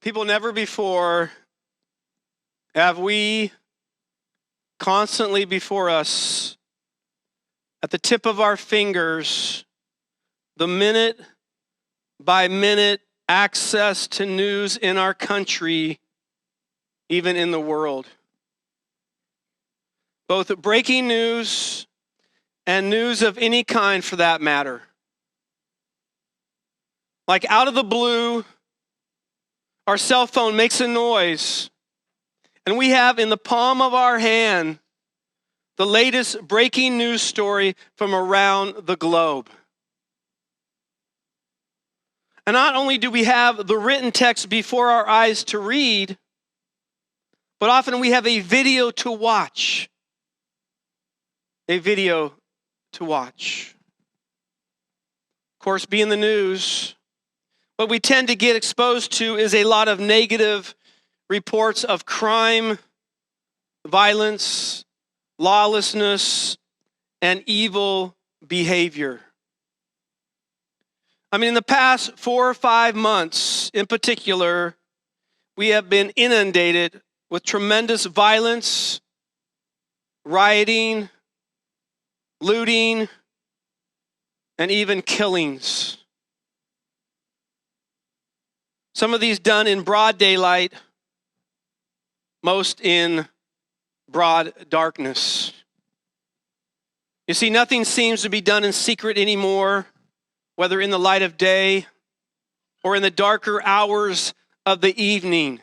People, never before have we constantly before us, at the tip of our fingers, the minute by minute access to news in our country, even in the world. Both breaking news and news of any kind for that matter. Like out of the blue, our cell phone makes a noise, and we have in the palm of our hand the latest breaking news story from around the globe. And not only do we have the written text before our eyes to read, but often we have a video to watch. A video to watch. Of course, being the news, what we tend to get exposed to is a lot of negative reports of crime, violence, lawlessness, and evil behavior. I mean, in the past 4 or 5 months in particular, we have been inundated with tremendous violence, rioting, looting, and even killings. Some of these done in broad daylight, most in broad darkness. You see, nothing seems to be done in secret anymore, whether in the light of day or in the darker hours of the evening.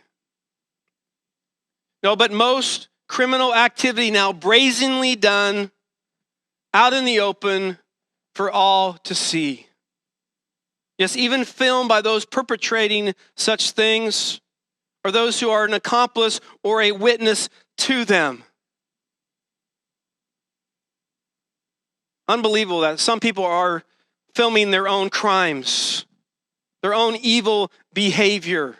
No, but most criminal activity now brazenly done out in the open for all to see. Yes, even filmed by those perpetrating such things, or those who are an accomplice or a witness to them. Unbelievable that some people are filming their own crimes, their own evil behavior.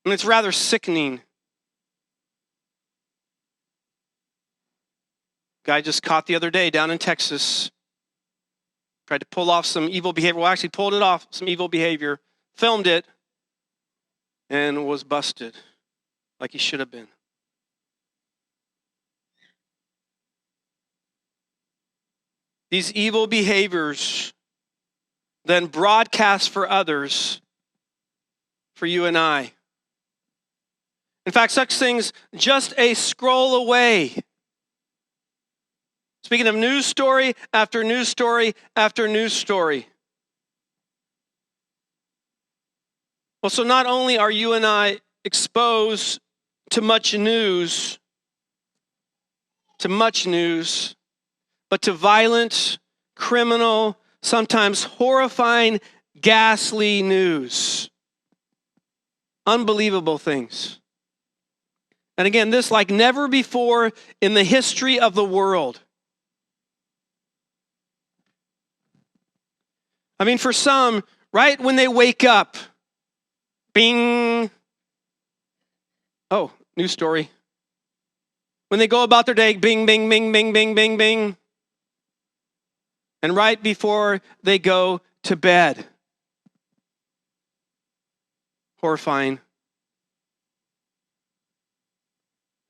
And it's rather sickening. Guy just caught the other day down in Texas. Tried to pull off some evil behavior. Well, actually pulled it off, some evil behavior. Filmed it. And was busted. Like he should have been. These evil behaviors then broadcast for others, for you and I. In fact, such things just a scroll away. Speaking of news story after news story after news story. Well, so not only are you and I exposed to much news, but to violent, criminal, sometimes horrifying, ghastly news. Unbelievable things. And again, this like never before in the history of the world. I mean, for some, right when they wake up, bing. Oh, news story. When they go about their day, bing, bing, bing, bing, bing, bing, bing. And right before they go to bed. Horrifying.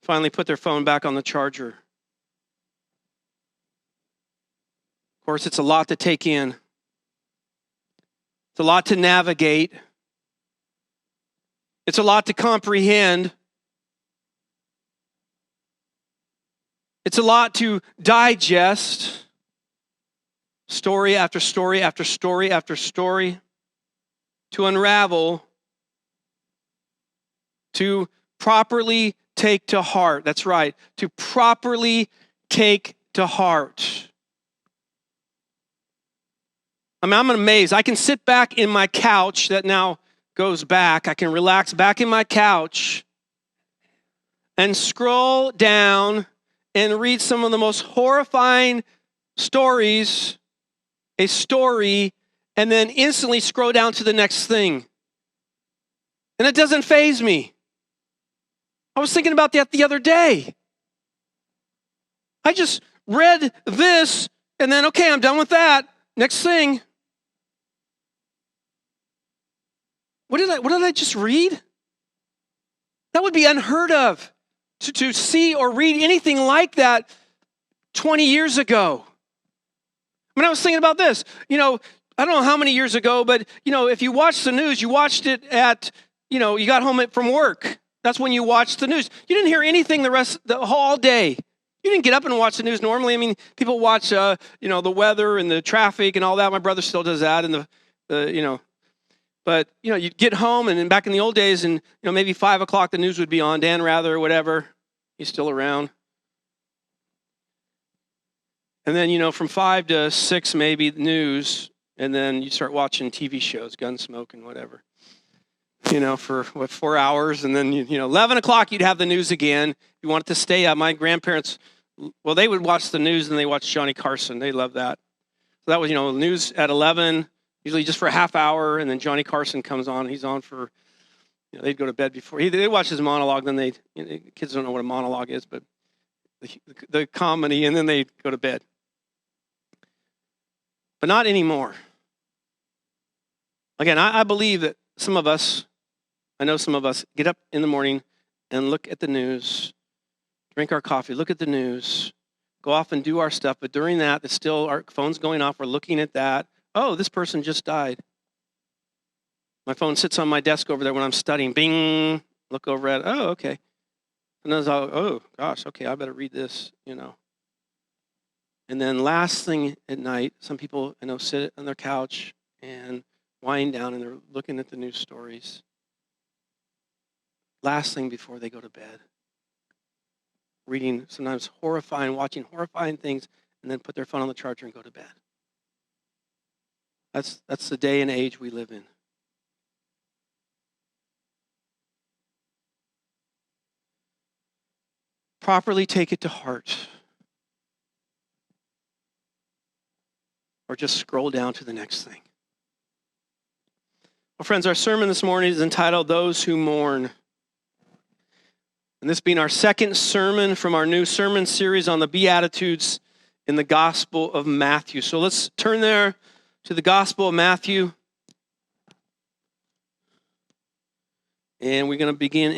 Finally put their phone back on the charger. Of course, it's a lot to take in. It's a lot to navigate. It's a lot to comprehend. It's a lot to digest. Story after story after story after story. To unravel. To properly take to heart. That's right. To properly take to heart. I mean, I'm amazed. I can sit back in my couch that now goes back. I can relax back in my couch and scroll down and read some of the most horrifying stories, a story, and then instantly scroll down to the next thing. And it doesn't faze me. I was thinking about that the other day. I just read this, and then, okay, I'm done with that. Next thing. What did I just read? That would be unheard of to see or read anything like that 20 years ago. I mean, I was thinking about this. I don't know how many years ago, but, if you watched the news, you watched it at, you got home from work. That's when you watched the news. You didn't hear anything the whole day. You didn't get up and watch the news normally. I mean, people watch, the weather and the traffic and all that. My brother still does that. And but, you'd get home, and then back in the old days, and, maybe 5 o'clock, the news would be on. Dan Rather or whatever, he's still around. And then, from 5 to 6, maybe, the news, and then you start watching TV shows, Gunsmoke and whatever, for 4 hours. And then, 11 o'clock, you'd have the news again. You wanted to stay up. My grandparents, they would watch the news, and they watched Johnny Carson. They loved that. So that was, news at 11, usually just for a half hour, and then Johnny Carson comes on. He's on for, they'd go to bed before. They'd watch his monologue, then kids don't know what a monologue is, but the comedy, and then they'd go to bed. But not anymore. Again, I believe that I know some of us get up in the morning and look at the news, drink our coffee, look at the news, go off and do our stuff. But during that, it's still our phone's going off. We're looking at that. Oh, this person just died. My phone sits on my desk over there when I'm studying. Bing, look over at it. Oh, okay. And then oh, gosh, okay, I better read this, And then last thing at night, some people I know sit on their couch and wind down, and they're looking at the news stories. Last thing before they go to bed. Reading sometimes watching horrifying things, and then put their phone on the charger and go to bed. That's the day and age we live in. Properly take it to heart. Or just scroll down to the next thing. Well, friends, our sermon this morning is entitled, Those Who Mourn. And this being our second sermon from our new sermon series on the Beatitudes in the Gospel of Matthew. So let's turn there to the Gospel of Matthew. And we're going to begin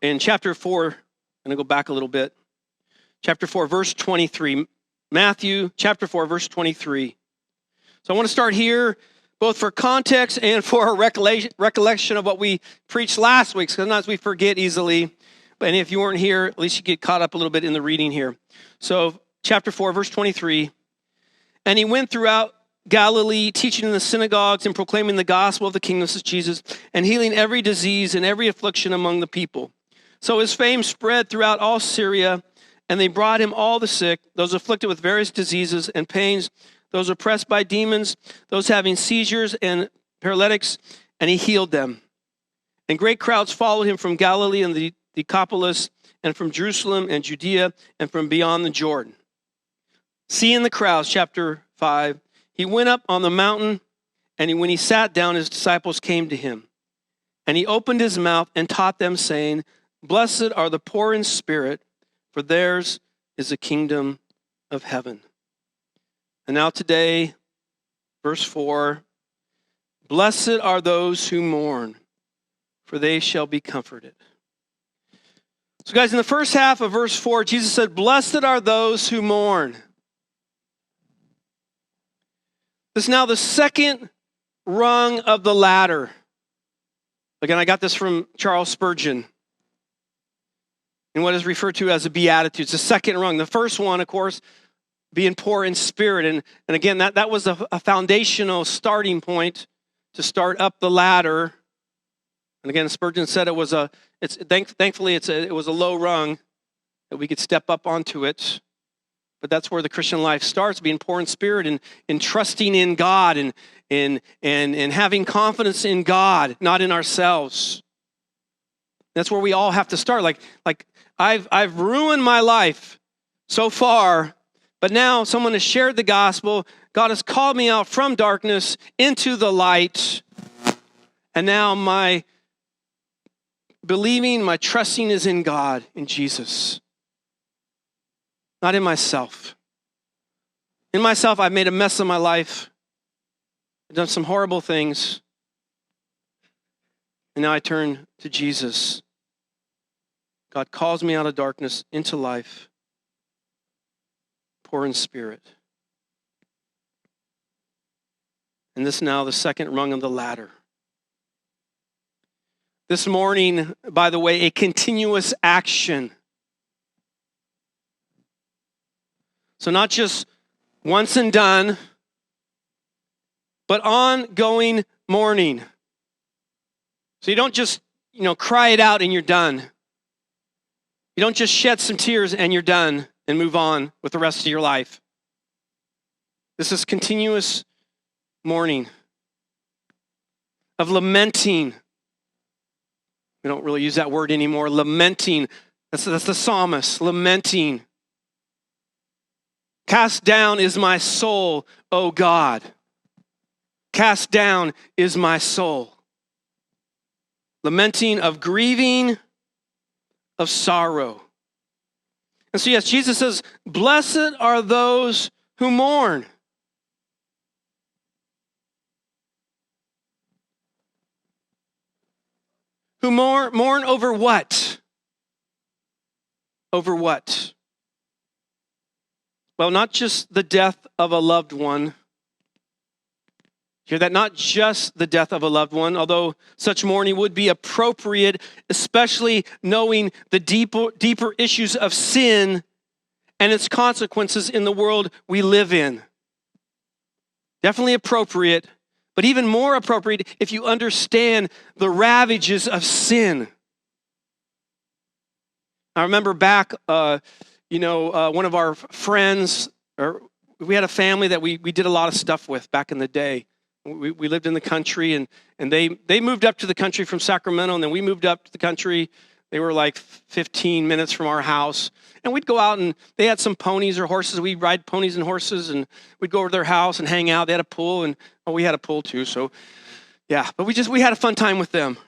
in chapter 4. I'm going to go back a little bit. Chapter 4, verse 23. Matthew, chapter 4, verse 23. So I want to start here, both for context and for a recollection of what we preached last week. Sometimes we forget easily. And if you weren't here, at least you get caught up a little bit in the reading here. So chapter 4, verse 23. And he went throughout Galilee, teaching in the synagogues and proclaiming the gospel of the kingdom of Jesus, and healing every disease and every affliction among the people. So his fame spread throughout all Syria, and they brought him all the sick, those afflicted with various diseases and pains, those oppressed by demons, those having seizures and paralytics, and he healed them. And great crowds followed him from Galilee and the Decapolis, and from Jerusalem and Judea, and from beyond the Jordan. Seeing the crowds, chapter 5, he went up on the mountain, and when he sat down, his disciples came to him. And he opened his mouth and taught them, saying, Blessed are the poor in spirit, for theirs is the kingdom of heaven. And now today, verse 4, Blessed are those who mourn, for they shall be comforted. So guys, in the first half of verse 4, Jesus said, Blessed are those who mourn. This is now the second rung of the ladder. Again, I got this from Charles Spurgeon in what is referred to as the Beatitudes, the second rung. The first one, of course, being poor in spirit. And again, that was a foundational starting point to start up the ladder. And again, Spurgeon said it was thankfully it was a low rung that we could step up onto it. But that's where the Christian life starts, being poor in spirit and trusting in God and having confidence in God, not in ourselves. That's where we all have to start. Like I've ruined my life so far, but now someone has shared the gospel. God has called me out from darkness into the light. And now my believing, my trusting is in God, in Jesus. Not in myself. In myself, I've made a mess of my life. I've done some horrible things. And now I turn to Jesus. God calls me out of darkness into life, poor in spirit. And this now the second rung of the ladder. This morning, by the way, a continuous action. So not just once and done, but ongoing mourning. So you don't just, cry it out and you're done. You don't just shed some tears and you're done and move on with the rest of your life. This is continuous mourning, of lamenting. We don't really use that word anymore. Lamenting. That's the psalmist, lamenting. Cast down is my soul, O God. Cast down is my soul. Lamenting, of grieving, of sorrow. And so yes, Jesus says, blessed are those who mourn. Who mourn over what? Over what? Well, not just the death of a loved one. Hear that? Not just the death of a loved one, although such mourning would be appropriate, especially knowing the deeper issues of sin and its consequences in the world we live in. Definitely appropriate, but even more appropriate if you understand the ravages of sin. I remember back, one of our friends, or we had a family that we did a lot of stuff with back in the day. We lived in the country, and they moved up to the country from Sacramento, and then we moved up to the country. They were like 15 minutes from our house. And we'd go out, and they had some ponies or horses. We'd ride ponies and horses, and we'd go over to their house and hang out. They had a pool, and we had a pool too. So, yeah, but we had a fun time with them.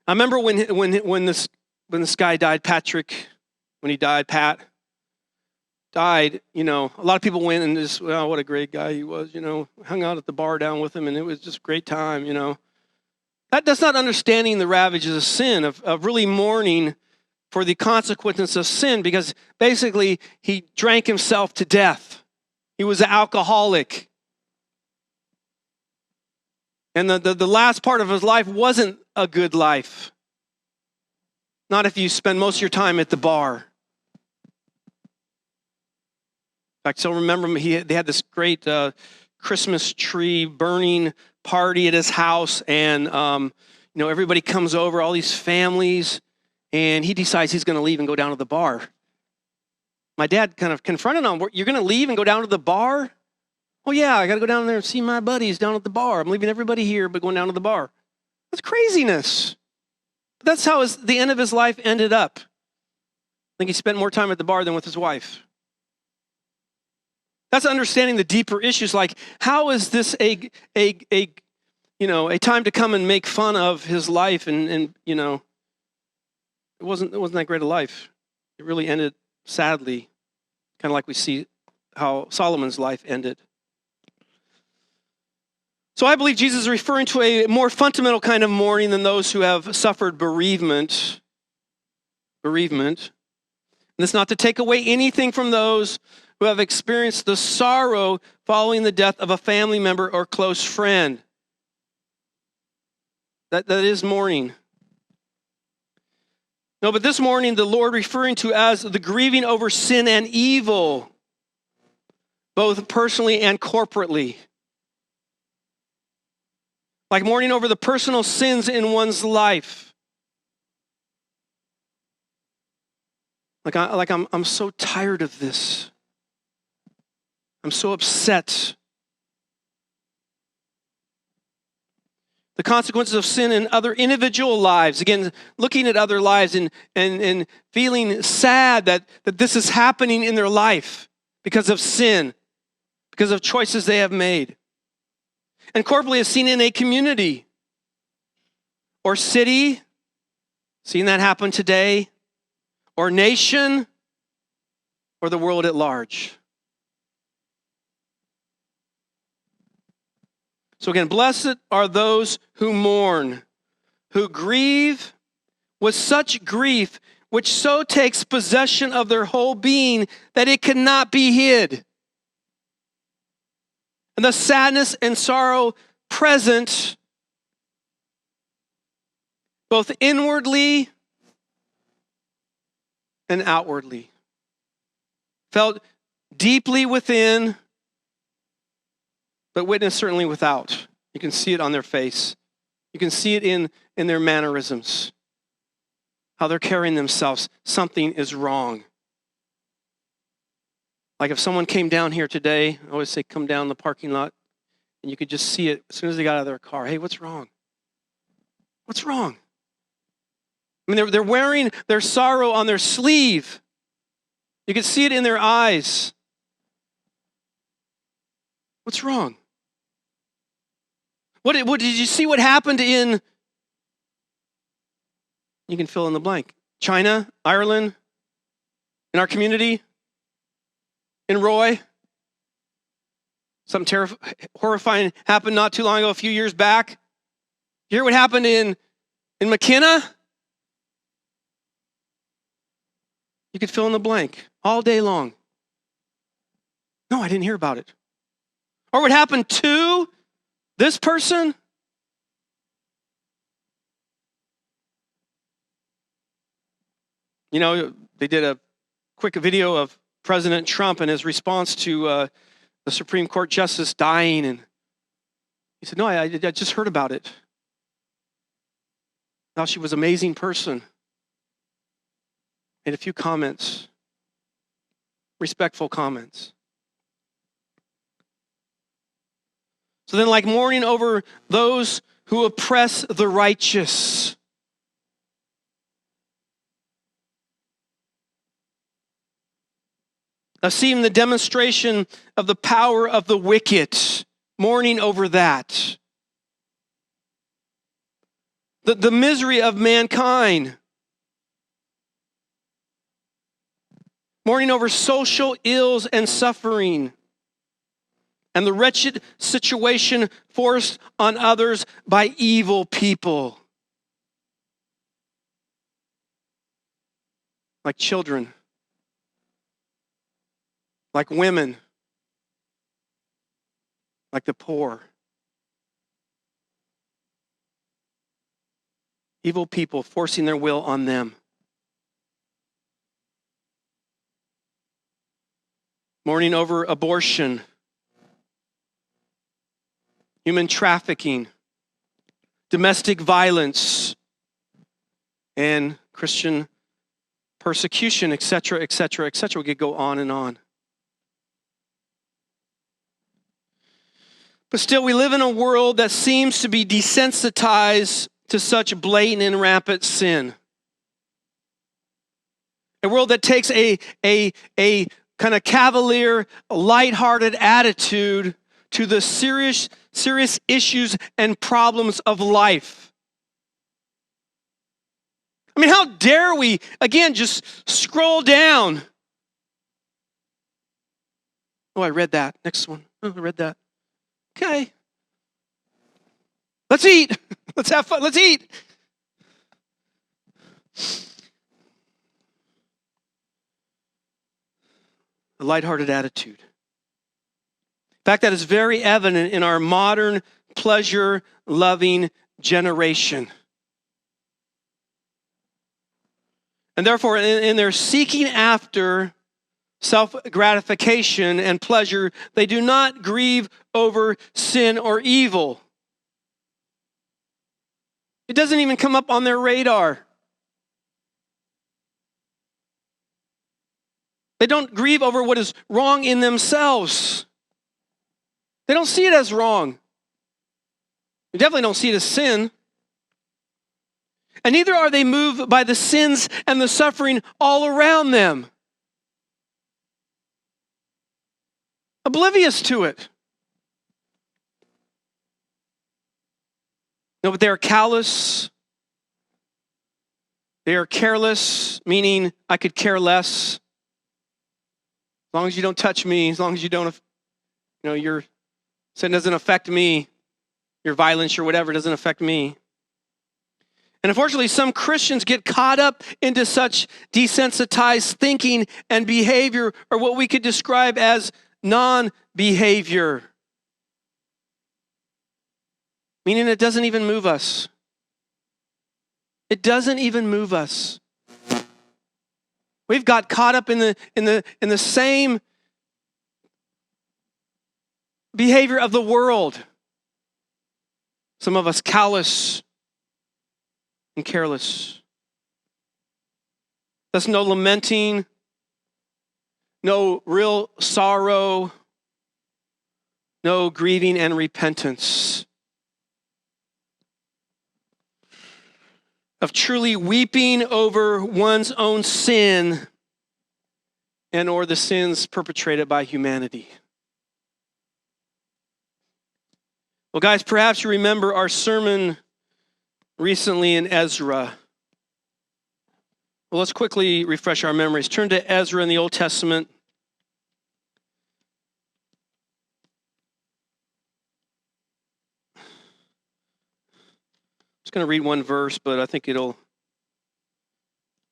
I remember when this guy died, Patrick, when he died, Pat died, a lot of people went and just, well, what a great guy he was, hung out at the bar down with him, and it was just a great time, That's not understanding the ravages of sin, of really mourning for the consequences of sin, because basically he drank himself to death. He was an alcoholic. And the last part of his life wasn't a good life. Not if you spend most of your time at the bar. In fact, so remember they had this great Christmas tree burning party at his house, and everybody comes over, all these families, and he decides he's going to leave and go down to the bar. My dad kind of confronted him, "You're going to leave and go down to the bar?" "Oh yeah, I got to go down there and see my buddies down at the bar. I'm leaving everybody here, but going down to the bar." That's craziness. But that's how the end of his life ended up. I think he spent more time at the bar than with his wife. That's understanding the deeper issues, like how is this a time to come and make fun of his life, and it wasn't that great a life. It really ended sadly, kind of like we see how Solomon's life ended. So I believe Jesus is referring to a more fundamental kind of mourning than those who have suffered bereavement. And it's not to take away anything from those who have experienced the sorrow following the death of a family member or close friend. That is mourning. No, but this mourning, the Lord referring to as the grieving over sin and evil, both personally and corporately. Like mourning over the personal sins in one's life. I'm so tired of this. I'm so upset. The consequences of sin in other individual lives. Again, looking at other lives and feeling sad that this is happening in their life because of sin, because of choices they have made. And corporately is seen in a community or city, seeing that happen today, or nation, or the world at large. So again, blessed are those who mourn, who grieve with such grief, which so takes possession of their whole being that it cannot be hid. And the sadness and sorrow present, both inwardly and outwardly, felt deeply within, but witnessed certainly without. You can see it on their face. You can see it in their mannerisms, how they're carrying themselves. Something is wrong. Like if someone came down here today, I always say come down the parking lot, and you could just see it as soon as they got out of their car. Hey, what's wrong? What's wrong? I mean, they're wearing their sorrow on their sleeve. You can see it in their eyes. What's wrong? What did you see what happened in, you can fill in the blank, China, Ireland, in our community, in Roy? Something horrifying happened not too long ago, a few years back. You hear what happened in McKenna? You could fill in the blank all day long. No, I didn't hear about it. Or what happened to this person? You know, they did a quick video of President Trump and his response to the Supreme Court justice dying. And he said, no, I just heard about it. How she was an amazing person. Made a few comments, respectful comments. So then, like mourning over those who oppress the righteous. I've seen the demonstration of the power of the wicked, mourning over that. The misery of mankind. Mourning over social ills and suffering. And the wretched situation forced on others by evil people. Like children. Like women. Like the poor. Evil people forcing their will on them. Mourning over abortion. Human trafficking, domestic violence, and Christian persecution, etc., etc., etc. We could go on and on. But still, we live in a world that seems to be desensitized to such blatant and rampant sin. A world that takes a kind of cavalier, lighthearted attitude to the serious issues and problems of life. I mean, how dare we, again, just scroll down. Oh, I read that. Next one. Oh, I read that. Okay. Let's eat. Let's have fun. Let's eat. A lighthearted attitude. In fact, that is very evident in our modern pleasure-loving generation. And therefore, in their seeking after self-gratification and pleasure, they do not grieve over sin or evil. It doesn't even come up on their radar. They don't grieve over what is wrong in themselves. They don't see it as wrong. They definitely don't see it as sin. And neither are they moved by the sins and the suffering all around them. Oblivious to it. No, but they are callous. They are careless, meaning I could care less. As long as you don't touch me, as long as you don't, your sin doesn't affect me. your violence, your whatever, doesn't affect me. And unfortunately, some Christians get caught up into such desensitized thinking and behavior, or what we could describe as non-behavior. Meaning it doesn't even move us. It doesn't even move us. We've got caught up in the same behavior of the world. Some of us callous and careless. There's no lamenting, no real sorrow, no grieving and repentance. Of truly weeping over one's own sin and or the sins perpetrated by humanity. Well, guys, perhaps you remember our sermon recently in Ezra. Well, let's quickly refresh our memories. Turn to Ezra in the Old Testament. I'm just going to read one verse, but I think it'll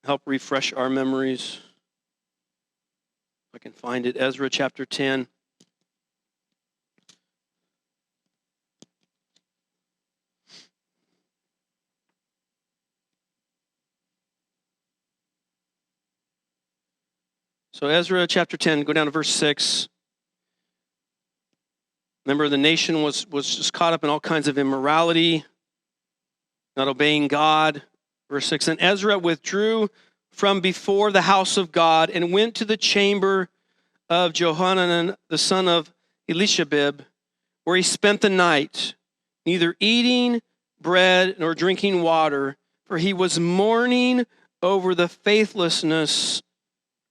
help refresh our memories. If I can find it. Ezra chapter 10. So Ezra chapter 10, go down to verse 6. Remember, the nation was just caught up in all kinds of immorality, not obeying God. Verse 6, and Ezra withdrew from before the house of God and went to the chamber of Johanan, the son of Elishabib, where he spent the night, neither eating bread nor drinking water, for he was mourning over the faithlessness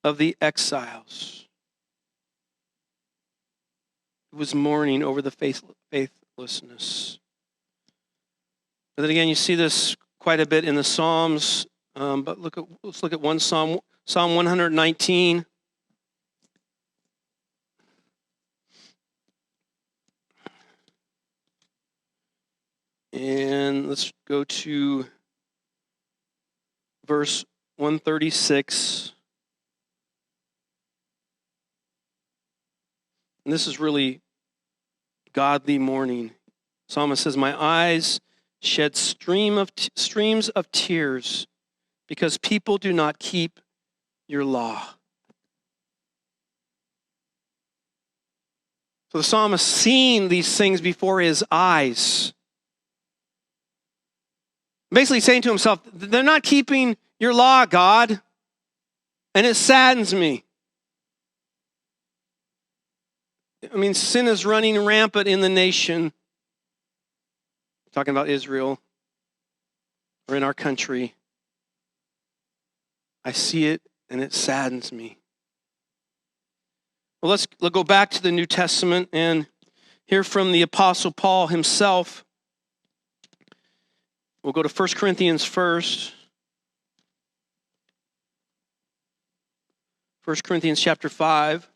of the exiles. He was mourning over the faithlessness. But then again, you see this quite a bit in the Psalms. But let's look at one Psalm, Psalm 119. And let's go to verse 136. And this is really godly mourning. Psalmist says, my eyes shed streams of tears because people do not keep your law. So the psalmist seeing these things before his eyes. Basically saying to himself, they're not keeping your law, God, and it saddens me. I mean, sin is running rampant in the nation. Talking about Israel or in our country. I see it and it saddens me. Well, let's go back to the New Testament and hear from the Apostle Paul himself. We'll go to 1 Corinthians first. 1 Corinthians chapter 5.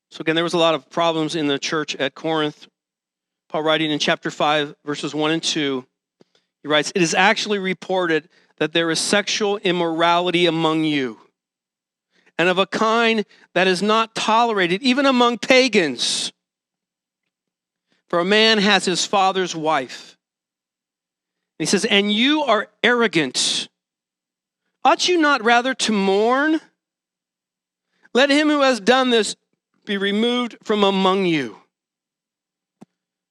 So again, there was a lot of problems in the church at Corinth. Paul writing in chapter 5, verses 1 and 2, he writes, it is actually reported that there is sexual immorality among you, and of a kind that is not tolerated even among pagans. For a man has his father's wife. And he says, and you are arrogant. Ought you not rather to mourn? Let him who has done this be removed from among you.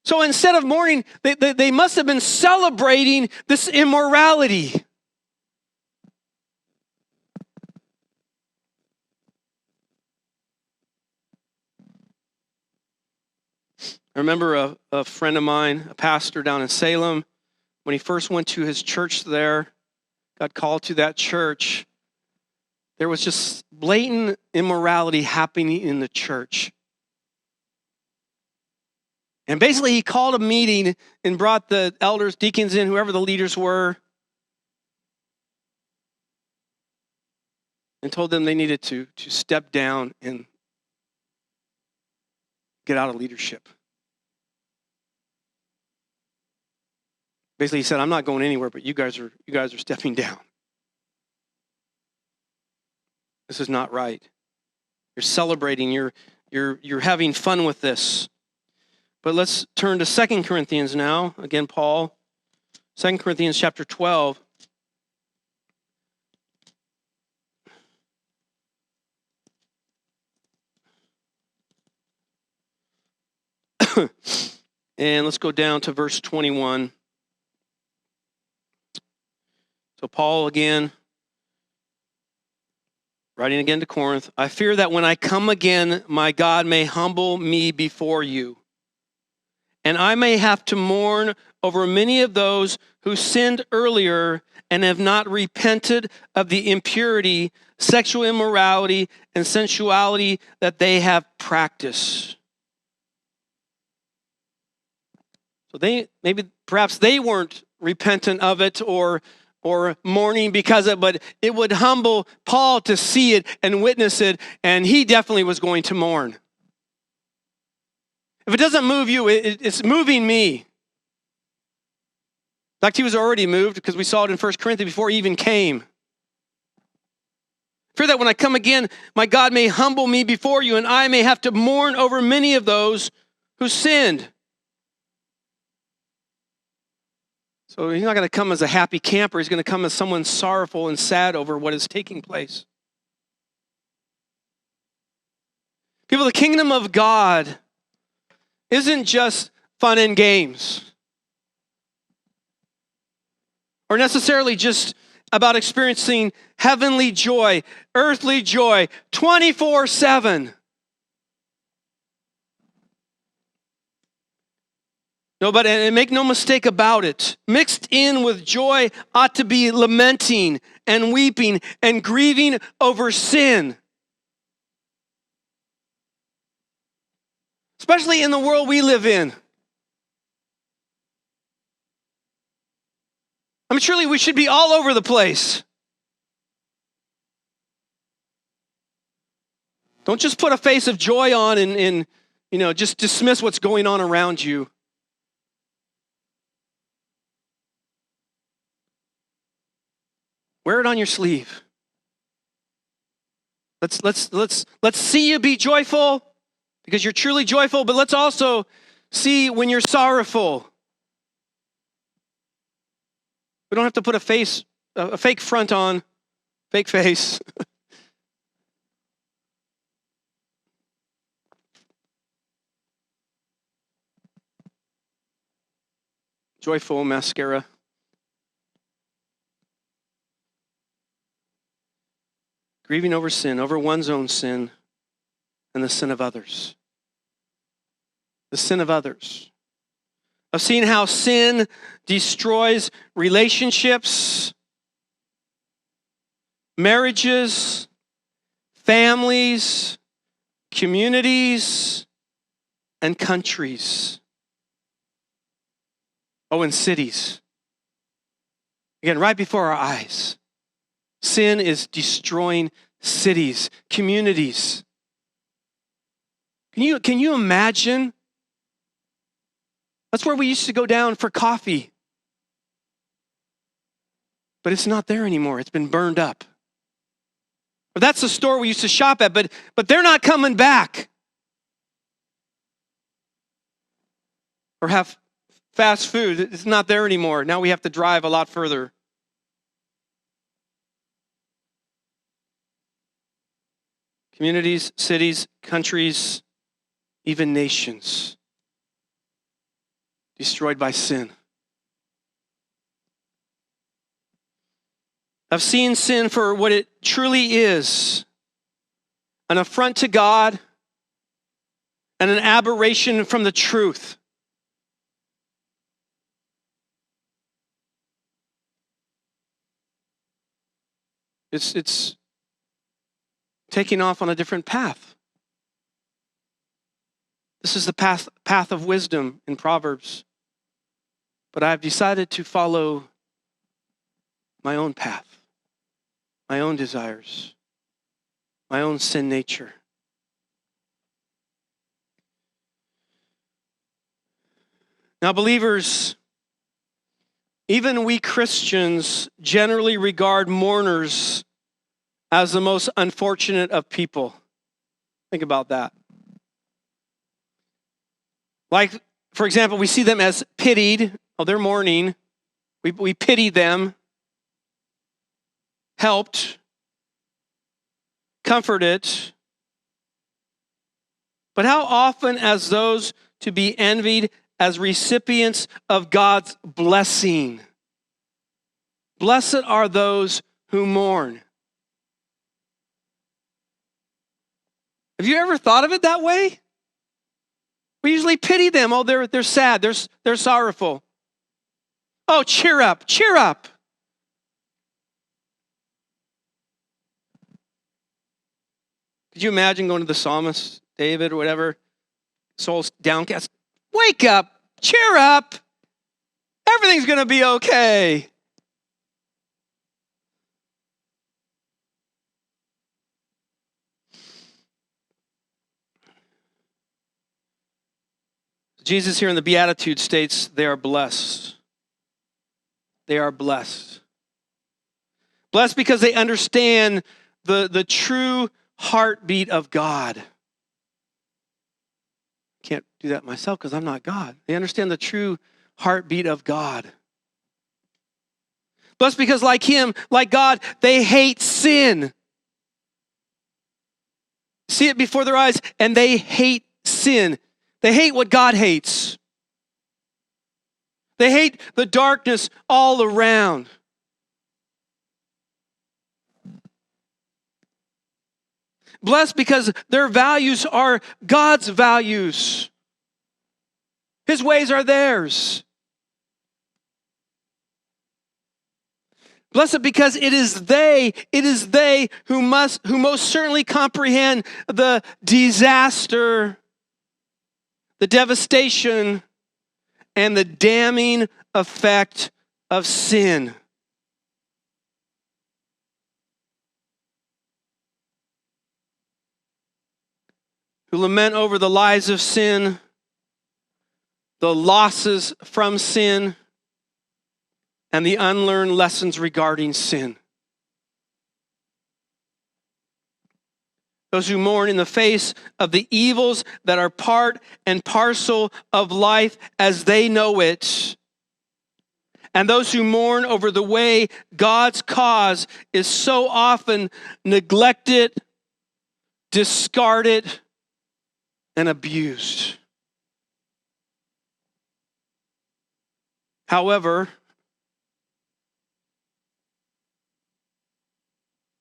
So instead of mourning, they must have been celebrating this immorality. I remember a friend of mine, a pastor down in Salem, when he first went to his church there, got called to that church, there was just blatant immorality happening in the church. And basically he called a meeting and brought the elders, deacons in, whoever the leaders were. and told them they needed to step down and get out of leadership. Basically, he said, I'm not going anywhere, but you guys are stepping down. This is not right. You're celebrating, you're having fun with this. But let's turn to 2 Corinthians now. Again, Paul, 2 Corinthians chapter 12. And let's go down to verse 21. So Paul again, writing again to Corinth, I fear that when I come again, my God may humble me before you, and I may have to mourn over many of those who sinned earlier and have not repented of the impurity, sexual immorality, and sensuality that they have practiced. So perhaps they weren't repentant of it or mourning because of it, but it would humble Paul to see it and witness it, and he definitely was going to mourn. If it doesn't move you, it's moving me. In fact, he was already moved because we saw it in 1 Corinthians before he even came. Fear that when I come again, my God may humble me before you, and I may have to mourn over many of those who sinned. So he's not going to come as a happy camper. He's going to come as someone sorrowful and sad over what is taking place. People, the kingdom of God isn't just fun and games, or necessarily just about experiencing heavenly joy, earthly joy, 24/7. No, but and make no mistake about it, mixed in with joy ought to be lamenting and weeping and grieving over sin. Especially in the world we live in. I mean, surely we should be all over the place. Don't just put a face of joy on and just dismiss what's going on around you. Wear it on your sleeve. Let's see you be joyful because you're truly joyful, but let's also see when you're sorrowful. We don't have to put a fake front on, fake face. Joyful mascara. Grieving over sin, over one's own sin, and the sin of others. The sin of others. I've seen how sin destroys relationships, marriages, families, communities, and countries. Oh, and cities. Again, right before our eyes. Sin is destroying cities, communities. Can you imagine? That's where we used to go down for coffee. But it's not there anymore. It's been burned up. Or that's the store we used to shop at, but they're not coming back. Or have fast food. It's not there anymore. Now we have to drive a lot further. Communities, cities, countries, even nations destroyed by sin. I've seen sin for what it truly is, an affront to God and an aberration from the truth. It's taking off on a different path. This is the path of wisdom in Proverbs. But I've decided to follow my own path, my own desires. my own sin nature. Now, believers, even we Christians generally regard mourners as the most unfortunate of people. Think about that. Like, for example, we see them as pitied. Oh, they're mourning. We pity them, helped, comforted. But how often as those to be envied as recipients of God's blessing? Blessed are those who mourn. Have you ever thought of it that way? We usually pity them. Oh, they're sad. They're sorrowful. Oh, cheer up, cheer up. Could you imagine going to the psalmist, David or whatever, soul's downcast? Wake up, cheer up. Everything's going to be okay. Jesus here in the Beatitudes states they are blessed. They are blessed. Blessed because they understand the true heartbeat of God. Can't do that myself because I'm not God. They understand the true heartbeat of God. Blessed because like him, like God, they hate sin. See it before their eyes, and they hate sin. They hate what God hates. They hate the darkness all around. Blessed because their values are God's values. His ways are theirs. Blessed because it is they who most certainly comprehend the disaster, the devastation, and the damning effect of sin. Who lament over the lies of sin, the losses from sin, and the unlearned lessons regarding sin. Those who mourn in the face of the evils that are part and parcel of life as they know it. And those who mourn over the way God's cause is so often neglected, discarded, and abused. However,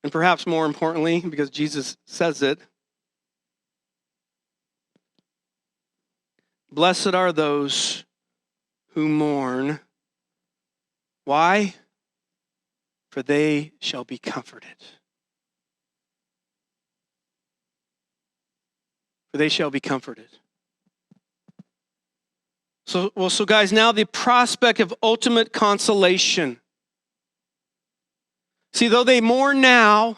and perhaps more importantly, because Jesus says it, blessed are those who mourn. Why? For they shall be comforted. For they shall be comforted. So guys, now the prospect of ultimate consolation. See, though they mourn now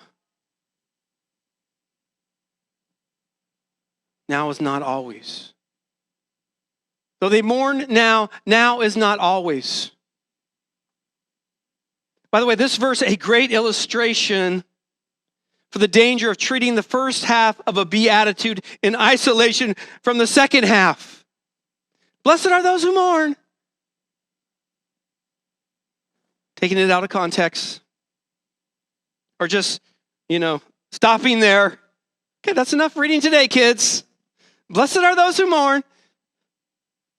is not always. Though they mourn now is not always. By the way, this verse is a great illustration for the danger of treating the first half of a beatitude in isolation from the second half. Blessed are those who mourn. Taking it out of context. Or just, stopping there. Okay, that's enough reading today, kids. Blessed are those who mourn.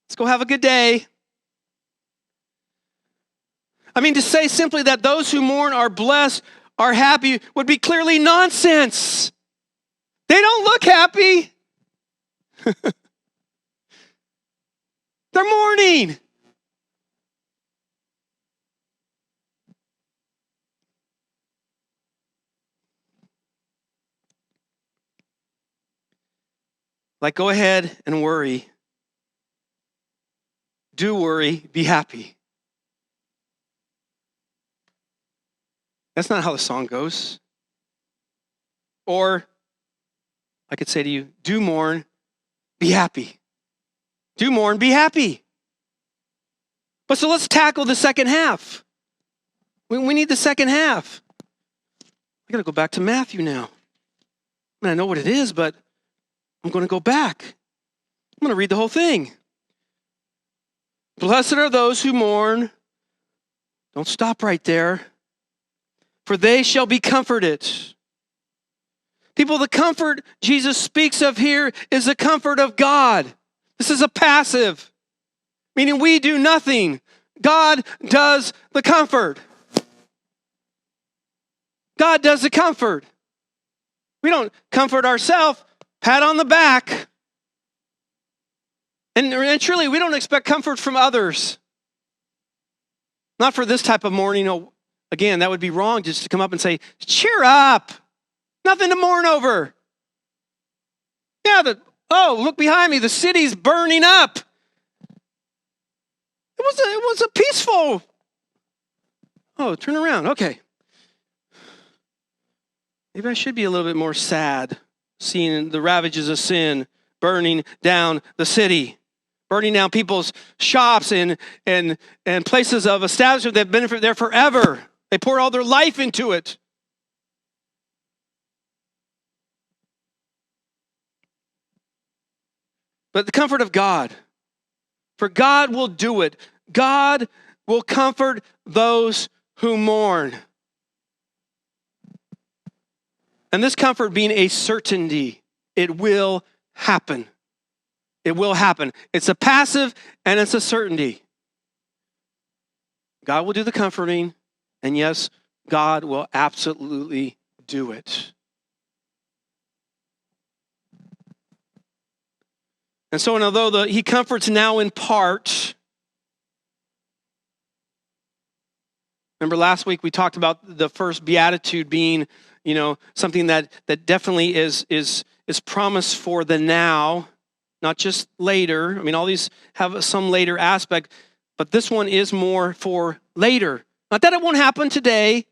Let's go have a good day. I mean, to say simply that those who mourn are blessed, are happy, would be clearly nonsense. They don't look happy. They're mourning. Like, go ahead and worry. Do worry, be happy. That's not how the song goes. Or I could say to you, do mourn, be happy. Do mourn, be happy. But so let's tackle the second half. We need the second half. I got to go back to Matthew now. I mean, I know what it is, but I'm going to go back. I'm going to read the whole thing. Blessed are those who mourn. Don't stop right there. For they shall be comforted. People, the comfort Jesus speaks of here is the comfort of God. This is a passive, meaning we do nothing. God does the comfort. God does the comfort. We don't comfort ourselves, pat on the back. And truly, we don't expect comfort from others. Not for this type of mourning. Again, that would be wrong just to come up and say, cheer up. Nothing to mourn over. Yeah, look behind me. The city's burning up. It was a peaceful. Oh, turn around. Okay. Maybe I should be a little bit more sad seeing the ravages of sin burning down the city, burning down people's shops and places of establishment that have been there forever. They poured all their life into it. But the comfort of God, for God will do it. God will comfort those who mourn. And this comfort being a certainty, it will happen. It will happen. It's a passive and it's a certainty. God will do the comforting, and yes, God will absolutely do it. And so, although he comforts now in part, remember last week we talked about the first beatitude being, something that definitely is promised for the now, not just later. I mean, all these have some later aspect, but this one is more for later. Not that it won't happen today.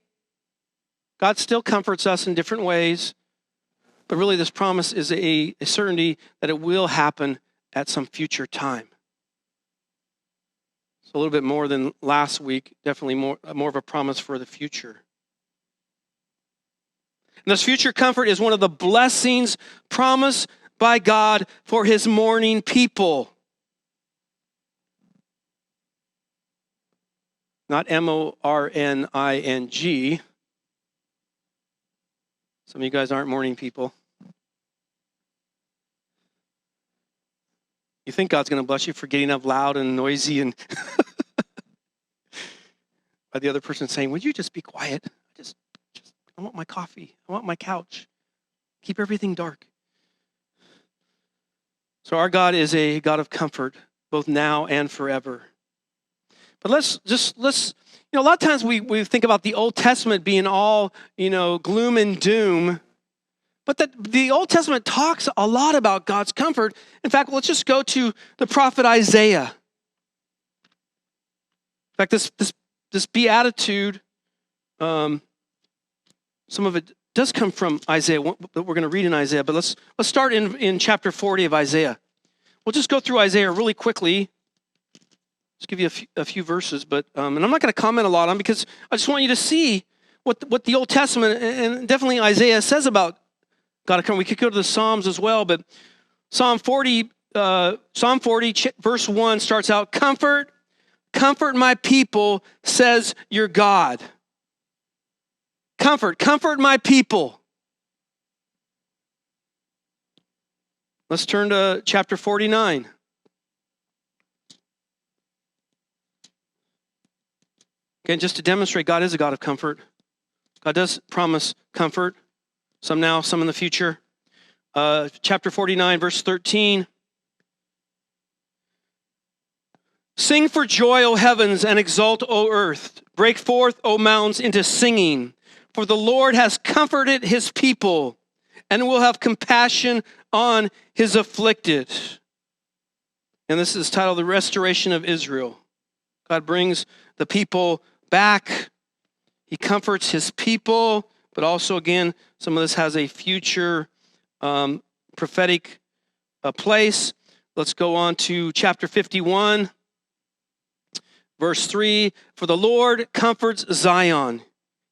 God still comforts us in different ways, but really this promise is a certainty that it will happen at some future time. So a little bit more than last week, definitely more of a promise for the future. And this future comfort is one of the blessings promised by God for his mourning people. Not Morning. Some of you guys aren't mourning people. You think God's going to bless you for getting up loud and noisy and by the other person saying, would you just be quiet? I want my coffee. I want my couch. Keep everything dark. So our God is a God of comfort, both now and forever. But let's a lot of times we think about the Old Testament being all, gloom and doom. But the Old Testament talks a lot about God's comfort. In fact, let's just go to the prophet Isaiah. In fact, this beatitude, some of it does come from Isaiah, that we're going to read in Isaiah. But let's start in chapter 40 of Isaiah. We'll just go through Isaiah really quickly. Just give you a few verses, but and I'm not going to comment a lot on because I just want you to see what the Old Testament and definitely Isaiah says about God. We could go to the Psalms as well, but Psalm 40 verse 1 starts out, comfort my people, says your God. Comfort my people. Let's turn to chapter 49. Again, just to demonstrate God is a God of comfort. God does promise comfort. Some now, some in the future. Chapter 49, verse 13. Sing for joy, O heavens, and exult, O earth. Break forth, O mountains, into singing. For the Lord has comforted his people and will have compassion on his afflicted. And this is titled The Restoration of Israel. God brings the people back. He comforts his people, but also, again, some of this has a future prophetic place. Let's go on to chapter 51, verse 3. For the Lord comforts Zion.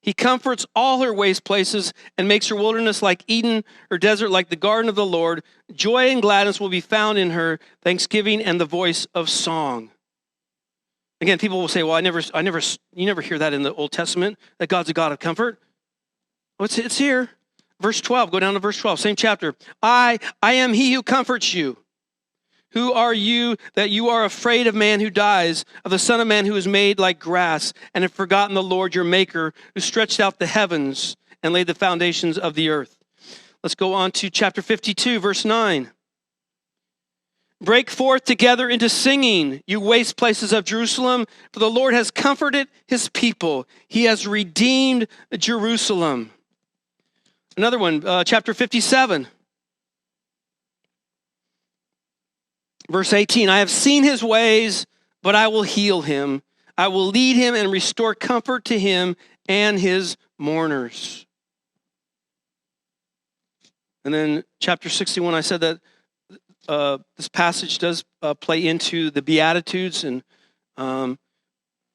He comforts all her waste places and makes her wilderness like Eden, her desert like the garden of the Lord. Joy and gladness will be found in her, thanksgiving and the voice of song. Again, people will say, well, you never hear that in the Old Testament, that God's a God of comfort. Well, it's here. Verse 12, go down to verse 12, same chapter. I am he who comforts you. Who are you that you are afraid of man who dies, of the Son of Man who is made like grass, and have forgotten the Lord your Maker, who stretched out the heavens and laid the foundations of the earth? Let's go on to chapter 52, verse 9. Break forth together into singing, you waste places of Jerusalem, for the Lord has comforted his people. He has redeemed Jerusalem. Another one, chapter 57. Verse 18, I have seen his ways, but I will heal him. I will lead him and restore comfort to him and his mourners. And then chapter 61, I said that this passage does play into the Beatitudes and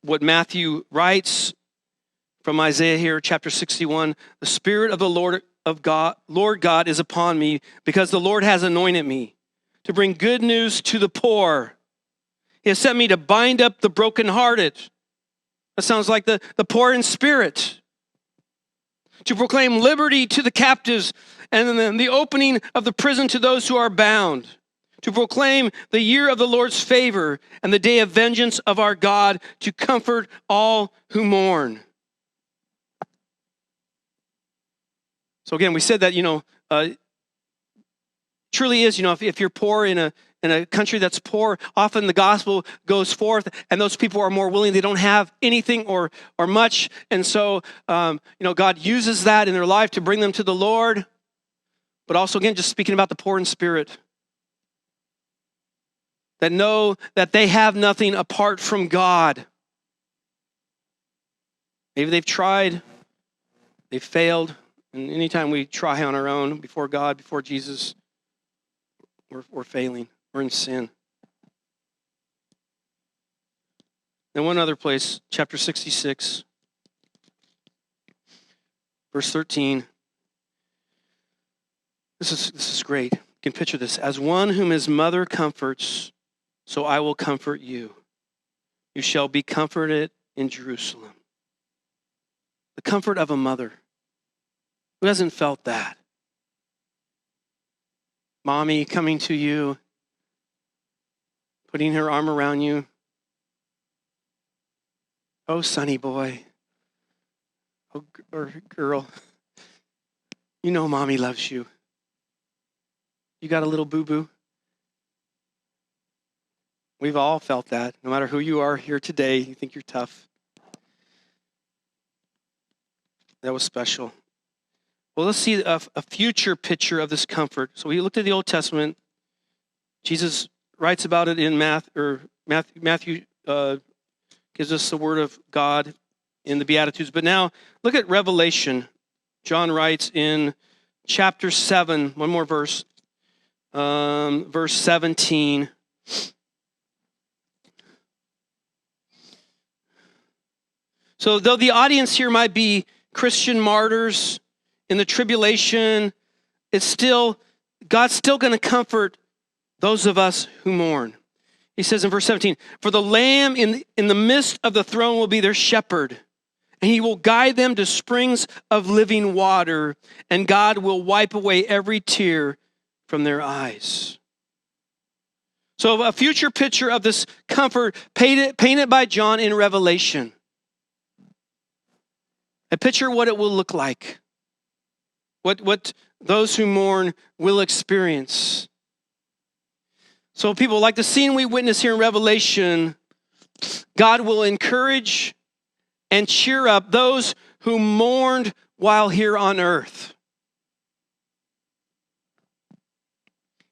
what Matthew writes from Isaiah here, chapter 61. The Spirit of the Lord God is upon me, because the Lord has anointed me to bring good news to the poor. He has sent me to bind up the brokenhearted. That sounds like the poor in spirit. To proclaim liberty to the captives and then the opening of the prison to those who are bound. To proclaim the year of the Lord's favor and the day of vengeance of our God, to comfort all who mourn. So again, we said that, truly is, if you're poor in a country that's poor, often the gospel goes forth and those people are more willing. They don't have anything or much. And so, God uses that in their life to bring them to the Lord. But also, again, just speaking about the poor in spirit, that know that they have nothing apart from God. Maybe they've tried, they've failed. And anytime we try on our own before God, before Jesus, we're failing. We're in sin. And one other place, chapter 66, verse 13. This is great. You can picture this. As one whom his mother comforts, so I will comfort you. You shall be comforted in Jerusalem. The comfort of a mother. Who hasn't felt that? Mommy coming to you, putting her arm around you. Oh, sonny boy. Oh, or girl. You know mommy loves you. You got a little boo-boo. We've all felt that. No matter who you are here today, you think you're tough. That was special. Well, let's see a future picture of this comfort. So we looked at the Old Testament. Jesus writes about it in Matthew gives us the word of God in the Beatitudes. But now look at Revelation. John writes in chapter 7, one more verse, verse 17. So though the audience here might be Christian martyrs in the tribulation, God's still going to comfort those of us who mourn. He says in verse 17, for the Lamb in the midst of the throne will be their shepherd, and he will guide them to springs of living water, and God will wipe away every tear from their eyes. So a future picture of this comfort painted by John in Revelation. A picture what it will look like. What those who mourn will experience. So people, like the scene we witness here in Revelation, God will encourage and cheer up those who mourned while here on earth.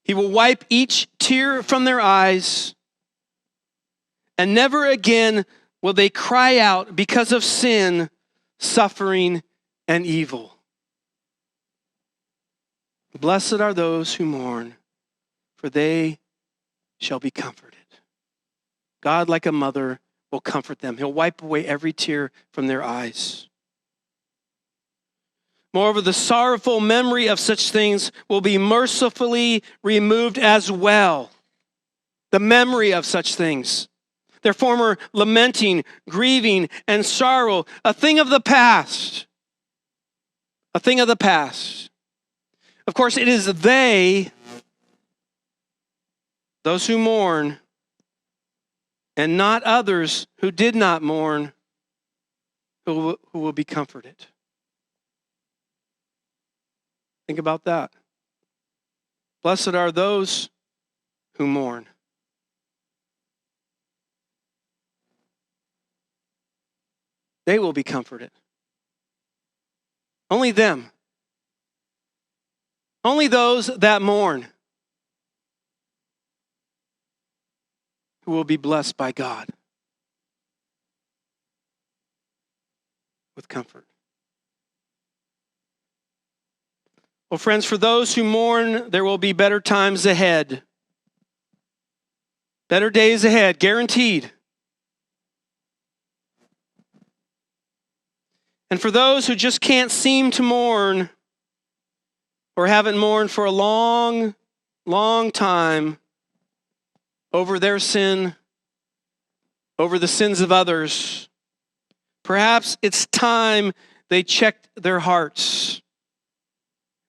He will wipe each tear from their eyes, and never again will they cry out because of sin, suffering, and evil. Blessed are those who mourn, for they shall be comforted. God, like a mother, will comfort them. He'll wipe away every tear from their eyes. Moreover, the sorrowful memory of such things will be mercifully removed as well. The memory of such things. Their former lamenting, grieving, and sorrow, a thing of the past. A thing of the past. Of course, it is they, those who mourn, and not others who did not mourn, who will be comforted. Think about that. Blessed are those who mourn. They will be comforted. Only them. Only those that mourn who will be blessed by God with comfort. Well, friends, for those who mourn, there will be better times ahead. Better days ahead, guaranteed. And for those who just can't seem to mourn, or haven't mourned for a long, long time over their sin, over the sins of others, perhaps it's time they checked their hearts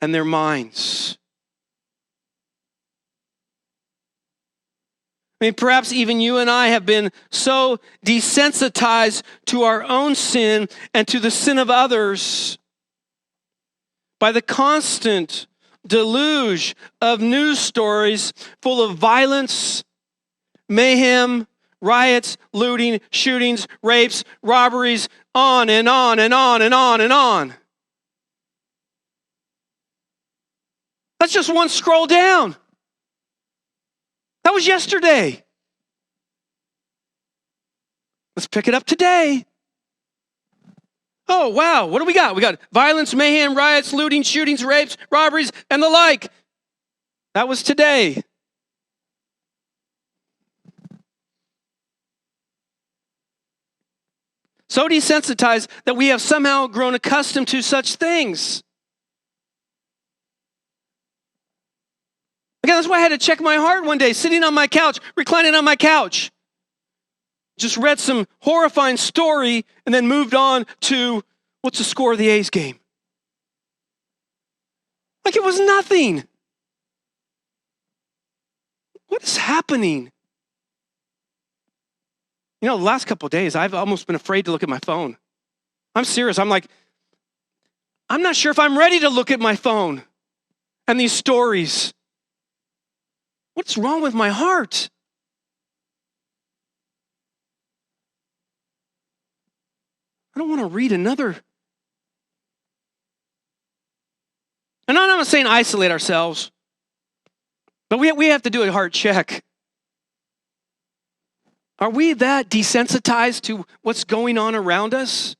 and their minds. I mean, perhaps even you and I have been so desensitized to our own sin and to the sin of others by the constant deluge of news stories full of violence, mayhem, riots, looting, shootings, rapes, robberies, on and on and on and on and on. That's just one scroll down. That was yesterday. Let's pick it up today. Oh, wow. What do we got? We got violence, mayhem, riots, looting, shootings, rapes, robberies, and the like. That was today. So desensitized that we have somehow grown accustomed to such things. Again, that's why I had to check my heart one day, sitting on my couch, reclining on my couch. Just read some horrifying story and then moved on to, what's the score of the A's game? Like it was nothing. What is happening? You know, the last couple of days, I've almost been afraid to look at my phone. I'm serious. I'm like, I'm not sure if I'm ready to look at my phone and these stories. What's wrong with my heart? I don't want to read another. And I'm not saying isolate ourselves, but we have to do a heart check. Are we that desensitized to what's going on around us?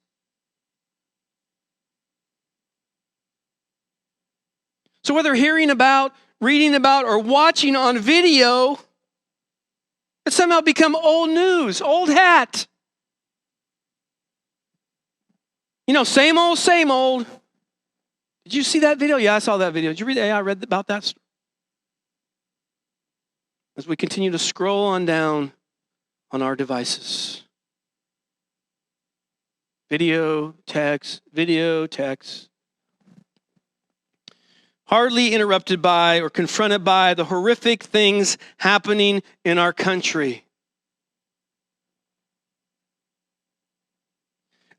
So whether hearing about, reading about, or watching on video, it's somehow become old news, old hat. You know, same old, same old. Did you see that video? Yeah, I saw that video. Did you read that? Yeah, I read about that. As we continue to scroll on down on our devices. Video, text. Hardly interrupted by or confronted by the horrific things happening in our country.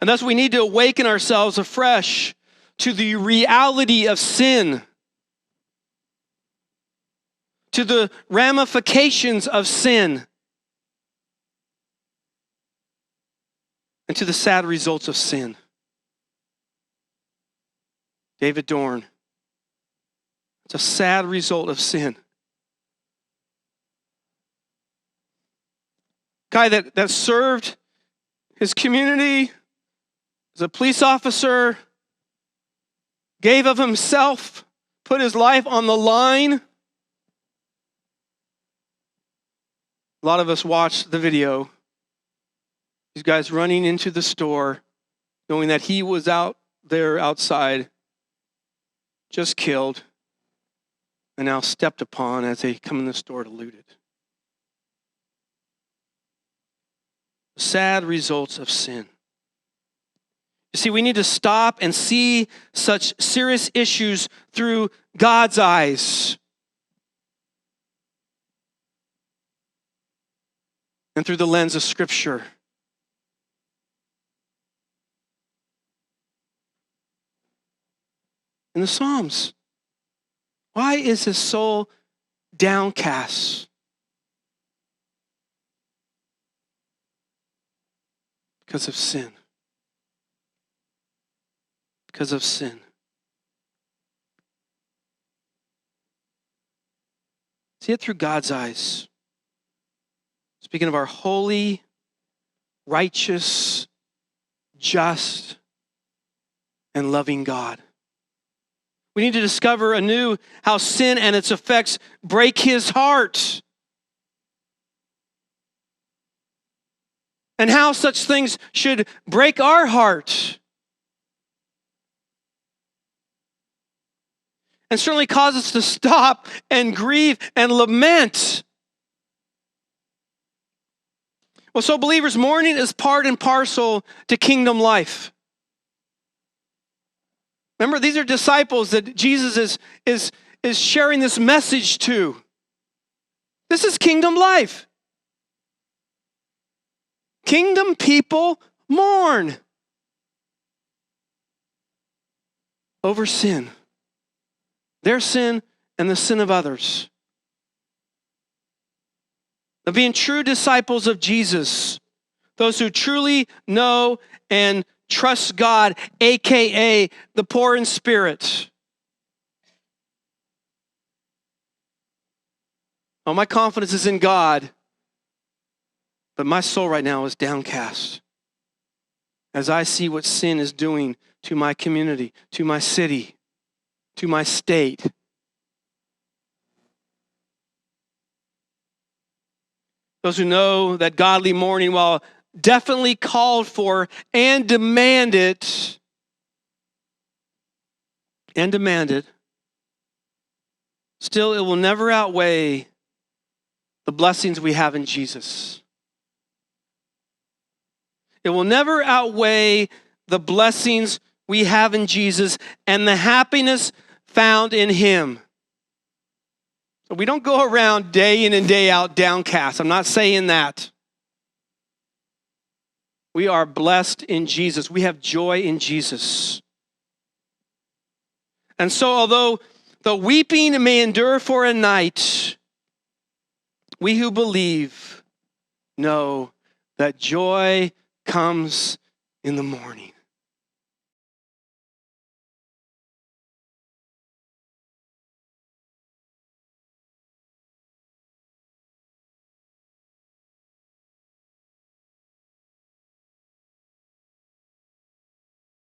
And thus we need to awaken ourselves afresh to the reality of sin, to the ramifications of sin, and to the sad results of sin. David Dorn. It's a sad result of sin. Guy that served his community as a police officer, gave of himself put his life on the line. A lot of us watched the video. These guys running into the store, knowing that he was out there outside, just killed, and now stepped upon as they come in the store to loot it. Sad results of sin. You see, we need to stop and see such serious issues through God's eyes and through the lens of Scripture. In the Psalms, why is his soul downcast? Because of sin. Because of sin. See it through God's eyes. Speaking of our holy, righteous, just, and loving God. We need to discover anew how sin and its effects break his heart. And how such things should break our heart. And certainly cause us to stop and grieve and lament. Well, so believers, mourning is part and parcel to kingdom life. Remember, these are disciples that Jesus is sharing this message to. This is kingdom life. Kingdom people mourn over sin. Their sin and the sin of others. Of being true disciples of Jesus. Those who truly know and trust God, aka the poor in spirit. Oh, my confidence is in God, but my soul right now is downcast as I see what sin is doing to my community, to my city, to my state. Those who know that godly mourning, while definitely called for and demanded, still it will never outweigh the blessings we have in Jesus. It will never outweigh the blessings we have in Jesus and the happiness found in him. So we don't go around day in and day out downcast. I'm not saying that. We are blessed in Jesus. We have joy in Jesus. And so although the weeping may endure for a night, we who believe know that joy comes in the morning.